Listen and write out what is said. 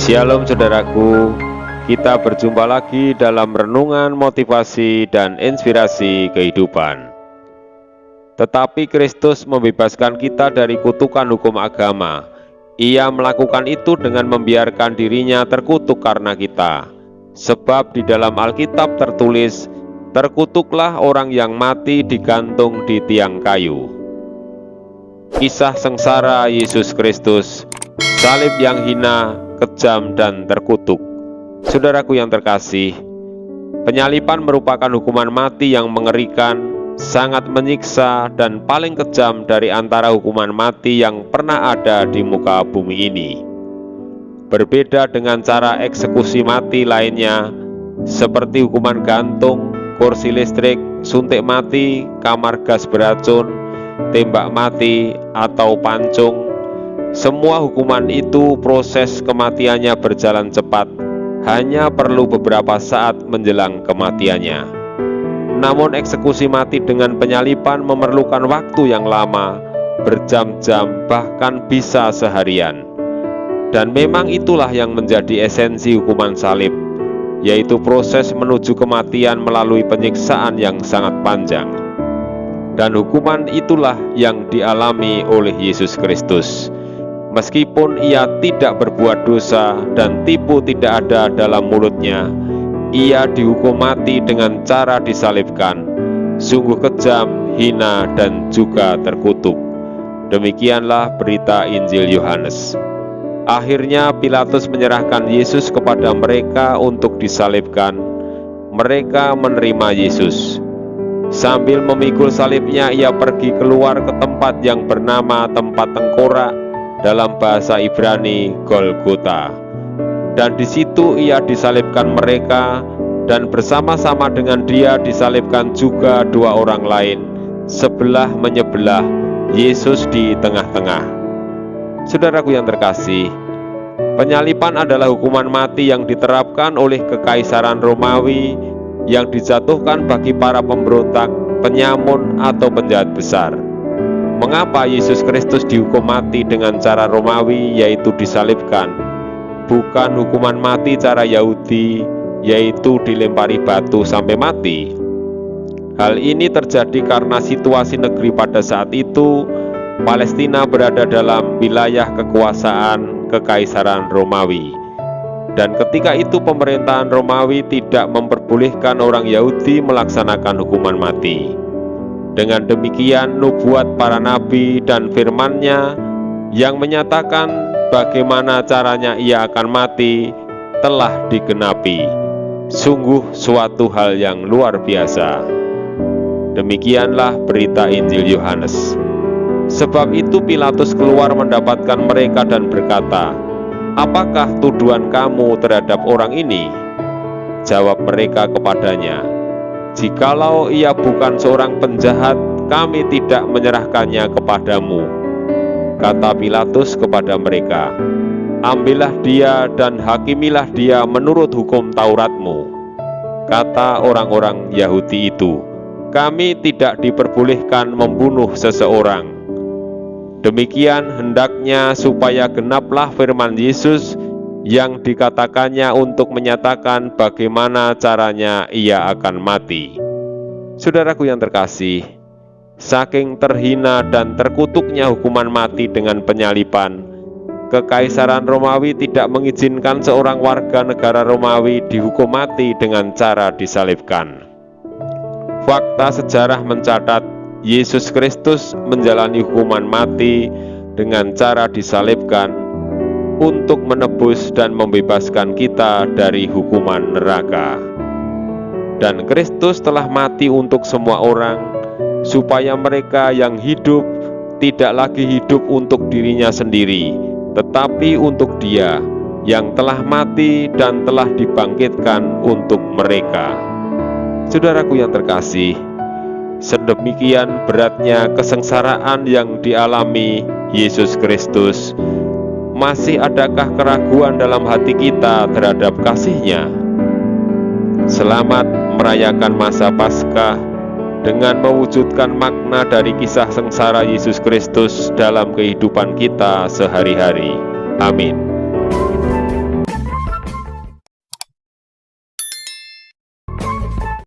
Shalom saudaraku, kita berjumpa lagi dalam renungan motivasi dan inspirasi kehidupan. Tetapi Kristus membebaskan kita dari kutukan hukum agama. Ia melakukan itu dengan membiarkan dirinya terkutuk karena kita. Sebab di dalam Alkitab tertulis, terkutuklah orang yang mati digantung di tiang kayu. Kisah sengsara Yesus Kristus, salib yang hina, kejam dan terkutuk. Saudaraku yang terkasih, penyaliban merupakan hukuman mati yang mengerikan, sangat menyiksa dan paling kejam dari antara hukuman mati yang pernah ada di muka bumi ini. Berbeda dengan cara eksekusi mati lainnya, seperti hukuman gantung, kursi listrik, suntik mati, kamar gas beracun, tembak mati, atau pancung. Semua hukuman itu proses kematiannya berjalan cepat, hanya perlu beberapa saat menjelang kematiannya. Namun eksekusi mati dengan penyaliban memerlukan waktu yang lama, berjam-jam, bahkan bisa seharian. Dan memang itulah yang menjadi esensi hukuman salib, yaitu proses menuju kematian melalui penyiksaan yang sangat panjang. Dan hukuman itulah yang dialami oleh Yesus Kristus. Meskipun ia tidak berbuat dosa dan tipu tidak ada dalam mulutnya, ia dihukum mati dengan cara disalibkan. Sungguh kejam, hina, dan juga terkutuk. Demikianlah berita Injil Yohanes. Akhirnya Pilatus menyerahkan Yesus kepada mereka untuk disalibkan. Mereka menerima Yesus. Sambil memikul salibnya, ia pergi keluar ke tempat yang bernama tempat tengkorak, dalam bahasa Ibrani Golgota. Dan di situ ia disalibkan mereka, dan bersama-sama dengan dia disalibkan juga dua orang lain, sebelah menyebelah, Yesus di tengah-tengah. Saudaraku yang terkasih, penyaliban adalah hukuman mati yang diterapkan oleh Kekaisaran Romawi yang dijatuhkan bagi para pemberontak, penyamun, atau penjahat besar. Mengapa Yesus Kristus dihukum mati dengan cara Romawi, yaitu disalibkan? Bukan hukuman mati cara Yahudi, yaitu dilempari batu sampai mati. Hal ini terjadi karena situasi negeri pada saat itu, Palestina berada dalam wilayah kekuasaan Kekaisaran Romawi. Dan ketika itu pemerintahan Romawi tidak memperbolehkan orang Yahudi melaksanakan hukuman mati. Dengan demikian nubuat para nabi dan firman-Nya yang menyatakan bagaimana caranya ia akan mati telah digenapi. Sungguh suatu hal yang luar biasa. Demikianlah berita Injil Yohanes. Sebab itu Pilatus keluar mendapatkan mereka dan berkata, "Apakah tuduhan kamu terhadap orang ini?" Jawab mereka kepadanya, "Jikalau ia bukan seorang penjahat, kami tidak menyerahkannya kepadamu." Kata Pilatus kepada mereka, "Ambillah dia dan hakimilah dia menurut hukum Tauratmu." Kata orang-orang Yahudi itu, "Kami tidak diperbolehkan membunuh seseorang." Demikian hendaknya supaya genaplah firman Yesus yang dikatakannya untuk menyatakan bagaimana caranya ia akan mati. Saudaraku yang terkasih, saking terhina dan terkutuknya hukuman mati dengan penyaliban, Kekaisaran Romawi tidak mengizinkan seorang warga negara Romawi dihukum mati dengan cara disalibkan. Fakta sejarah mencatat Yesus Kristus menjalani hukuman mati dengan cara disalibkan untuk menebus dan membebaskan kita dari hukuman neraka. Dan Kristus telah mati untuk semua orang, supaya mereka yang hidup tidak lagi hidup untuk dirinya sendiri, tetapi untuk Dia yang telah mati dan telah dibangkitkan untuk mereka. Saudaraku yang terkasih, sedemikian beratnya kesengsaraan yang dialami Yesus Kristus. Masih adakah keraguan dalam hati kita terhadap kasih-Nya? Selamat merayakan masa Paskah dengan mewujudkan makna dari kisah sengsara Yesus Kristus dalam kehidupan kita sehari-hari. Amin.